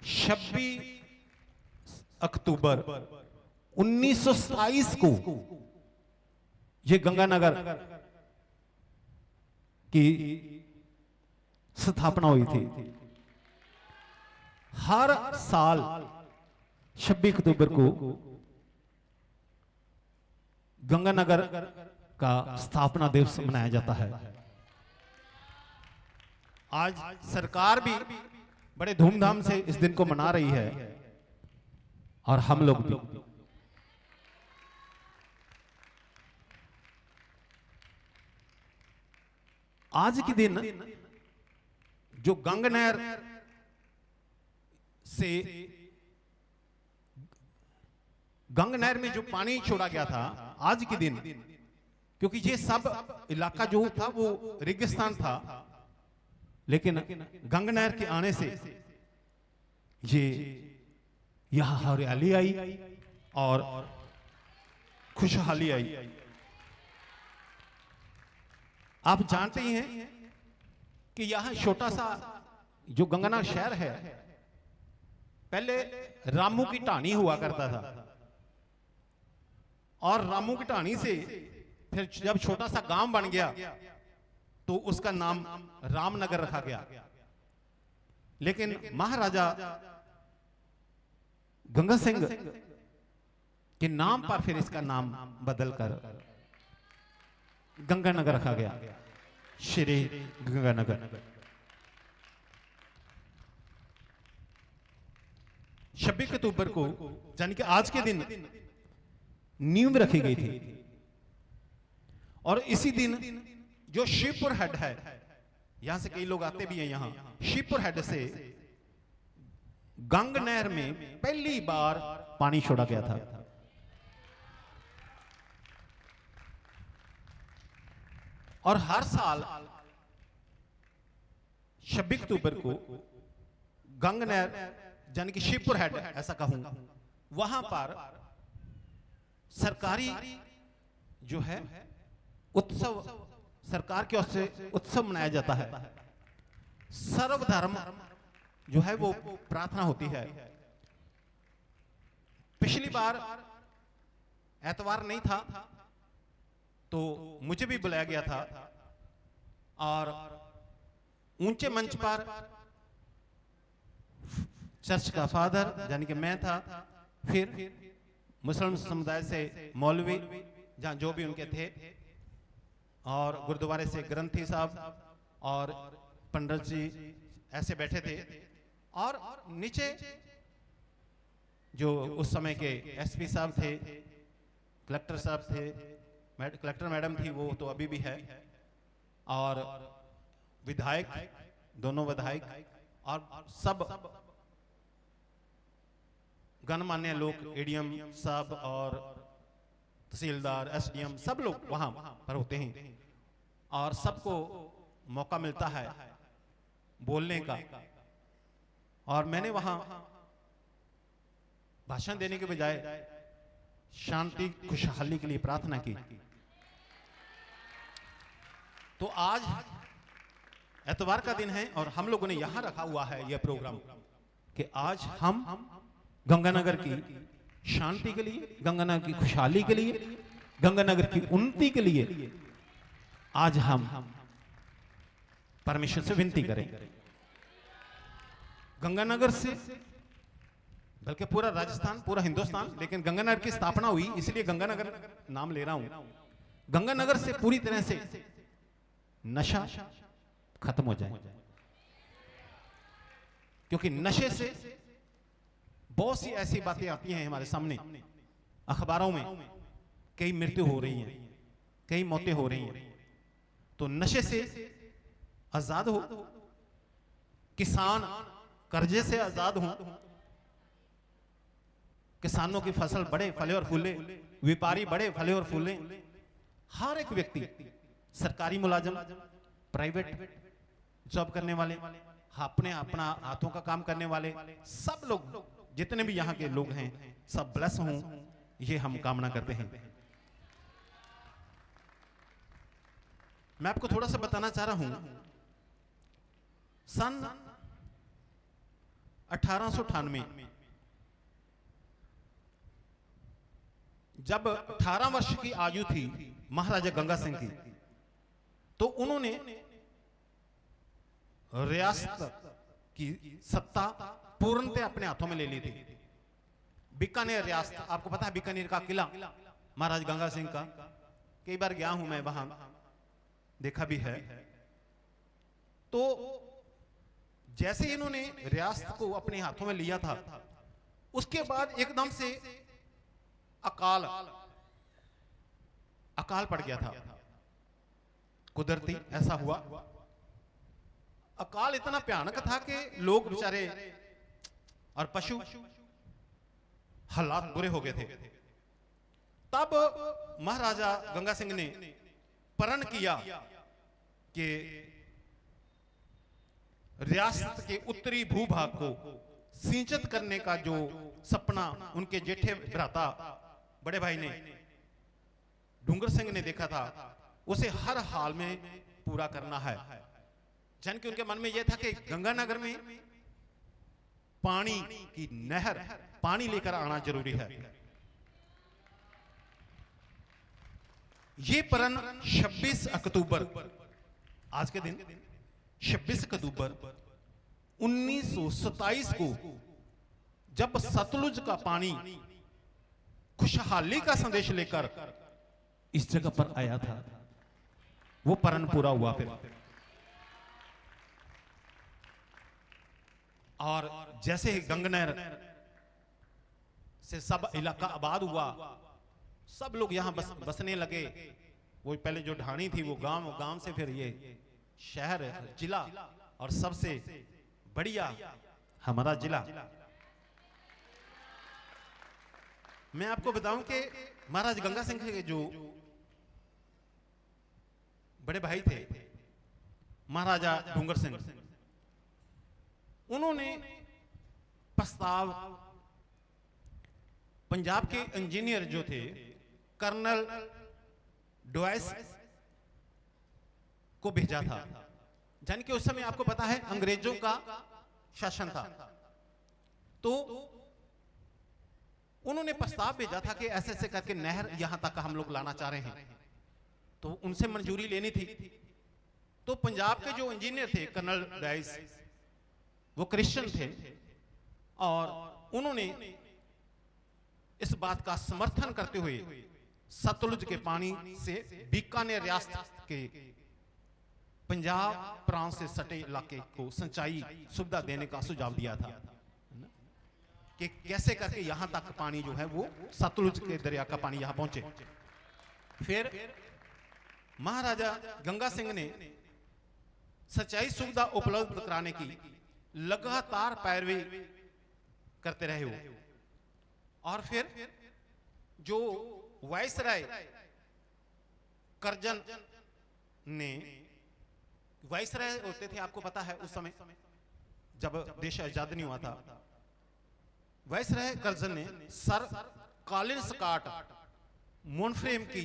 26 अक्टूबर 1927 को ये गंगानगर की स्थापना हुई थी। हर साल 26 अक्टूबर को गंगानगर का स्थापना दिवस मनाया जाता है। आज सरकार भी बड़े धूमधाम से इस दिन को मना रही है और हम लोग भी। आज के दिन जो गंगनहर से गंगनहर में जो पानी छोड़ा गया था आज के दिन, क्योंकि ये सब इलाका जो था वो रेगिस्तान था, लेकिन गंगनहर के आने से ये यहां हरियाली आई और खुशहाली आई। आप जानते ही हैं कि यहां छोटा सा जो गंगानगर शहर है, पहले रामू की ढाणी हुआ करता था और रामू की ढाणी से फिर जब छोटा सा गांव बन गया तो उसका नाम रामनगर रखा गया। लेकिन महाराजा गंगा सिंह के नाम पर फिर इसका नाम बदलकर गंगानगर रखा गया, श्री गंगानगर। 26 अक्टूबर को यानी कि आज के दिन नींव रखी गई थी और इसी दिन जो शिवपुर हेड है, यहां से कई लोग आते भी हैं, यहां शिवपुर हेड से गंगनहर में पहली बार पानी छोड़ा गया था। और हर साल 26 अक्टूबर को गंगनहर यानी कि शिवपुर हेड ऐसा कहूं, वहां पर सरकारी जो है उत्सव, सरकार की ओर से उत्सव मनाया जाता है। सर्वधर्म जो है वो प्रार्थना होती है। पिछली बार एतवार नहीं था तो मुझे भी बुलाया गया था और ऊंचे मंच पर चर्च का फादर यानी कि मैं था, फिर मुस्लिम समुदाय से मौलवी जहां जो भी उनके थे, और गुरुद्वारे से ग्रंथी साहब और पंडित जी ऐसे बैठे थे, और नीचे जो उस समय के एसपी साहब थे, कलेक्टर साहब थे, कलेक्टर मैडम थी, वो तो अभी भी है, और विधायक, दोनों विधायक और सब गणमान्य लोग, एडीएम साहब और तहसीलदार, एसडीएम, सब लोग वहां पर होते हैं और सबको मौका मिलता है बोलने का। और मैंने वहां भाषण देने के बजाय शांति खुशहाली के लिए प्रार्थना की। तो आज एतवार का दिन है और हम लोगों ने यहां रखा हुआ है यह प्रोग्राम कि आज हम गंगानगर की शांति के लिए, गंगानगर की खुशहाली के लिए, गंगानगर की उन्नति के लिए आज हम परमेश्वर से विनती करें। गंगानगर से, बल्कि पूरा राजस्थान, पूरा हिंदुस्तान, लेकिन गंगानगर की स्थापना हुई इसलिए गंगानगर नाम ले रहा हूं। गंगानगर से पूरी तरह से नशा खत्म हो जाए, क्योंकि नशे से बहुत सी ऐसी बातें आती हैं हमारे सामने, अखबारों में कई मृत्यु हो रही हैं, कई मौतें हो रही हैं। तो नशे से आजाद हो, किसान कर्जे से आजाद हो, किसानों की फसल बढ़े, फले और फूले, व्यापारी बढ़े, फले और फूले, हर एक व्यक्ति, सरकारी मुलाजिम, प्राइवेट जॉब करने वाले, अपना हाथों का काम करने वाले, सब लोग जितने भी यहाँ के लोग हैं सब ब्लेस हों, ये हम कामना करते हैं। मैं आपको थोड़ा सा बताना चाह रहा हूं। सन 1898 जब 18 वर्ष की आयु थी महाराजा गंगा सिंह की, तो उन्होंने रियासत की सत्ता पूर्णतः अपने हाथों में ले ली थी। बीकानेर रियासत, आपको पता है बीकानेर का किला महाराज गंगा सिंह का, कई बार गया हूं मैं, वहां देखा भी है। तो जैसे इन्होंने रियासत को अपने हाथों में लिया था, उसके बाद एकदम से अकाल पड़ गया था, कुदरती ऐसा हुआ। अकाल इतना भयानक था कि लोग बेचारे और पशु हालात बुरे हो गए थे। तब महाराजा गंगा सिंह ने प्रण किया कि रियासत के उत्तरी भूभाग को सिंचित करने का जो सपना उनके जेठे भ्राता बड़े भाई ने डूंगर सिंह ने देखा था, उसे हर हाल में पूरा करना है। जन कि उनके मन में यह था कि गंगानगर में पानी की नहर, पानी लेकर आना जरूरी है। ये प्रण 26 अक्टूबर, आज के दिन 26 अक्टूबर 1927 को, जब सतलुज का पानी खुशहाली का संदेश लेकर इस जगह पर आया था, वो प्रण पूरा हुआ। फिर और जैसे ही गंगनहर से सब इलाका आबाद हुआ, सब लोग यहां बसने लगे। वो पहले जो ढाणी थी वो गांव, गांव से फिर ये शहर, जिला, और सबसे बढ़िया हमारा जिला। मैं आपको बताऊं कि महाराज गंगा सिंह के जो बड़े भाई थे महाराजा डूंगर सिंह, उन्होंने प्रस्ताव पंजाब के इंजीनियर जो थे कर्नल डॉयस को भेजा था। जान कि उस समय आपको पता है अंग्रेजों का शासन था, तो उन्होंने प्रस्ताव भेजा था कि ऐसे ऐसे करके नहर यहां तक हम लोग लाना चाह रहे हैं, तो उनसे मंजूरी लेनी थी। तो पंजाब के जो इंजीनियर थे कर्नल डॉयस, वो क्रिश्चियन थे, और उन्होंने इस बात का समर्थन करते हुए सतलुज के पानी से बीकानेर रियासत के पंजाब प्रांत से सटे इलाके को सिंचाई सुविधा देने का सुझाव दिया था कि कैसे करके यहां तक पानी जो है वो सतलुज के दरिया का पानी यहां पहुंचे। फिर महाराजा गंगा सिंह ने सिंचाई सुविधा उपलब्ध कराने की लगातार पैरवी करते रहे हो, और फिर जो वायसराय कर्जन ने, वायसराय होते थे आपको पता है उस समय जब देश आजाद नहीं हुआ था, वायसराय कर्जन ने सर कॉलिन स्कॉट मोनफ्रेम की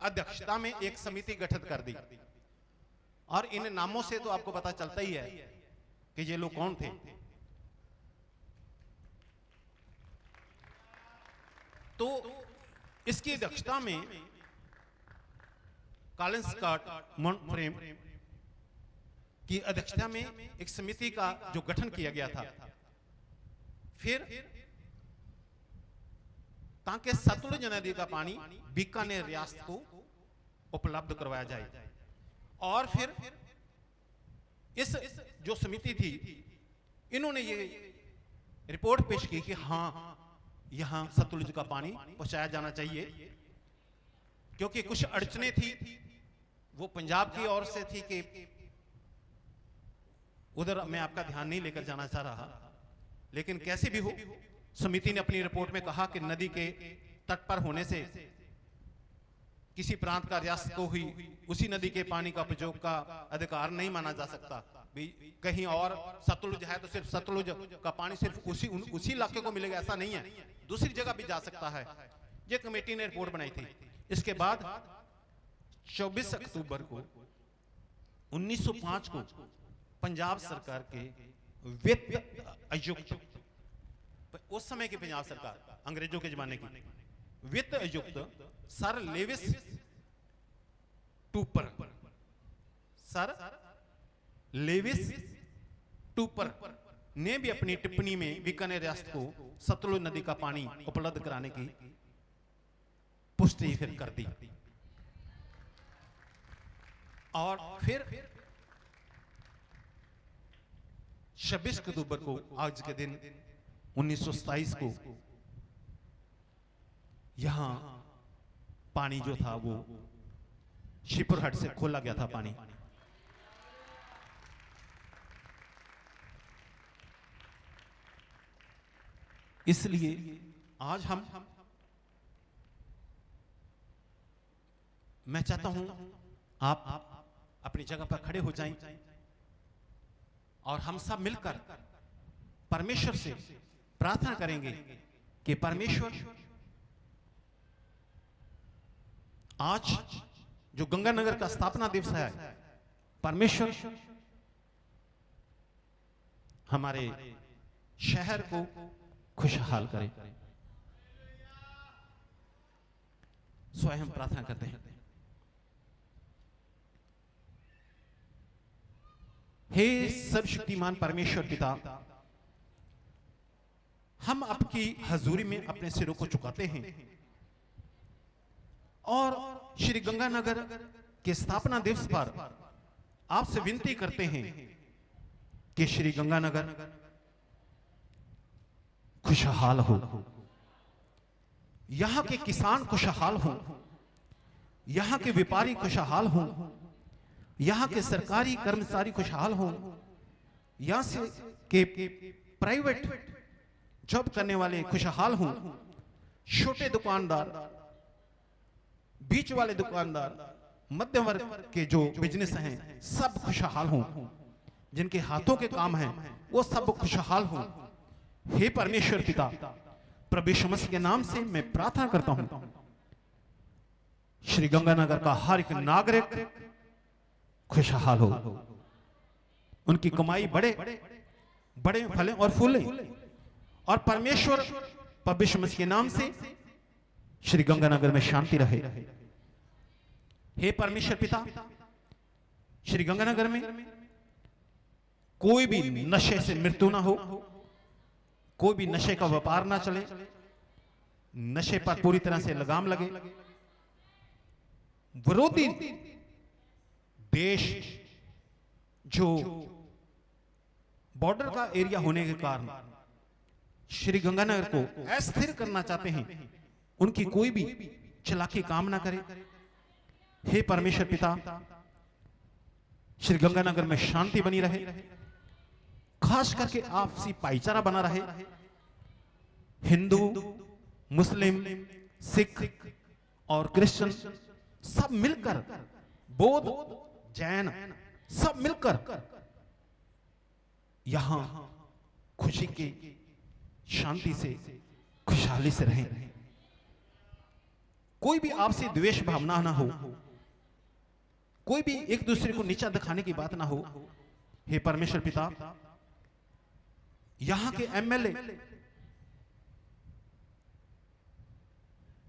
अध्यक्षता में एक समिति गठित कर दी, और इन नामों से तो आपको पता चलता ही है कि ये लोग कौन थे। तो इसकी अध्यक्षता में कॉलिन स्कॉट मोनफ्रेम की अध्यक्षता में एक समिति का जो गठन किया गया था, फिर ताकि सतलुज नदी का पानी बीकानेर रियासत को उपलब्ध करवाया जाए। और फिर इस जो समिति थी, इन्होंने ये रिपोर्ट पेश की कि हाँ, यहां सतलुज का पानी पहुंचाया जाना चाहिए, क्योंकि कुछ अड़चने थी वो पंजाब की ओर से थी कि उधर मैं आपका ध्यान नहीं लेकर जाना चाह रहा, लेकिन कैसे भी हो, समिति ने अपनी रिपोर्ट में कहा कि नदी के तट पर होने से किसी प्रांत का रियासत को ही उसी नदी के पानी का उपयोग का अधिकार नहीं माना जा सकता। कहीं और सतलुज है तो सिर्फ सतलुज का पानी सिर्फ उसी इलाके को मिलेगा, ऐसा नहीं है, दूसरी जगह भी जा सकता है। ये कमेटी ने रिपोर्ट बनाई थी। इसके बाद 24 अक्टूबर को 1905 को पंजाब सरकार के वित्त अयुक्त, उस समय की पंजाब सरकार अंग्रेजों के जमाने की, वित्त अयुक्त सर लेविस टूपर, सर लेविस टूपर ने भी अपनी टिप्पणी में बीकानेर रियासत को सतलुज नदी का पानी उपलब्ध कराने की पुष्टि फिर कर दी। और फिर 26 अक्टूबर को, आज के दिन 1927 को, यहां पानी जो था वो शिपुरहट से खोला गया था पानी। इसलिए आज मैं चाहता हूं आप अपनी जगह पर खड़े हो जाएं और हम सब मिलकर परमेश्वर से प्रार्थना करेंगे कि परमेश्वर आज जो गंगानगर का स्थापना दिवस है, परमेश्वर हमारे शहर को खुशहाल करे। स्वयं प्रार्थना करते हैं। हे सर्वशक्तिमान परमेश्वर पिता, हम आपकी हजूरी में अपने सिरों को झुकाते हैं और श्री गंगानगर के स्थापना दिवस पर आपसे विनती करते हैं कि श्री गंगानगर खुशहाल हो, यहां के किसान खुशहाल हो, यहां के व्यापारी खुशहाल हो, यहां के सरकारी कर्मचारी खुशहाल हो, यहां से के प्राइवेट जॉब करने वाले खुशहाल हो, छोटे दुकानदार, बीच वाले दुकानदार, मध्यम वर्ग के जो बिजनेस हैं सब खुशहाल हो, जिनके हाथों के काम हैं वो सब खुशहाल हो। हे परमेश्वर पिता, प्रभु यीशु मसीह के नाम से मैं प्रार्थना करता हूं, श्री गंगानगर का हर एक नागरिक खुशहाल हो, उनकी कमाई बढ़े, बड़े फले और फूले, और परमेश्वर प्रभु यीशु मसीह के नाम से श्री गंगानगर में शांति रहे। हे परमेश्वर पिता, श्री गंगानगर में कोई भी नशे से मृत्यु ना हो, कोई भी नशे का व्यापार ना चले, नशे पर पूरी तरह से लगाम लगे, विरोधी देश जो बॉर्डर का एरिया होने के कारण श्री गंगानगर को अस्थिर करना चाहते हैं, उनकी कोई भी चालाकी काम ना करे। हे परमेश्वर पिता, श्री गंगानगर में शांति बनी रहे, खास करके आपसी भाईचारा बना रहे। हिंदू, मुस्लिम, सिख और क्रिश्चियन सब मिलकर, बौद्ध, जैन सब मिलकर यहां खुशी की शांति से, खुशहाली से रहें। कोई भी आपसी द्वेष भावना ना हो, कोई भी एक दूसरे को नीचा दिखाने की बात ना हो। हे परमेश्वर पिता, यहां के एमएलए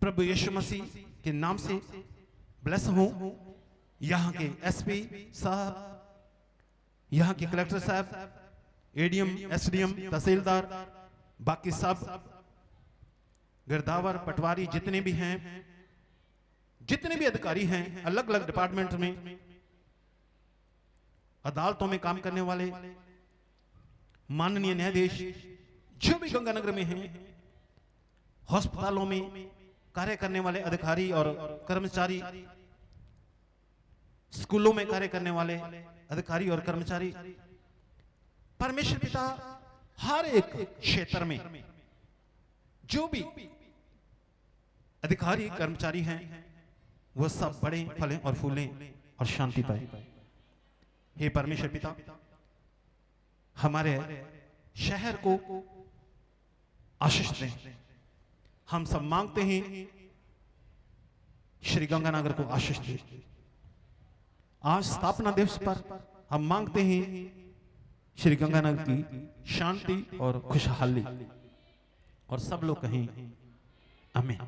प्रभु यीशु मसीह के नाम से ब्लेस हो, यहां के एसपी साहब, यहां के कलेक्टर साहब, एडीएम, एसडीएम, तहसीलदार, बाकी सब गिरदावर, पटवारी जितने भी हैं, जितने भी अधिकारी हैं अलग अलग डिपार्टमेंट में, अदालतों में काम करने वाले, माननीय न्यायाधीश जो भी गंगानगर में हैं, अस्पतालों में कार्य करने वाले अधिकारी और कर्मचारी, स्कूलों में कार्य करने वाले अधिकारी और कर्मचारी, परमेश्वर पिता हर एक क्षेत्र में जो भी अधिकारी कर्मचारी हैं वो सब बड़े फलें और फूलें और शांति पाए। हे परमेश्वर पिता, हमारे शहर को आशीष दें। हम सब मांगते हैं श्री गंगानगर को आशीष दें। आज स्थापना दिवस पर हम मांगते हैं श्री गंगानगर की शांति और खुशहाली, और सब लोग कहें आमीन।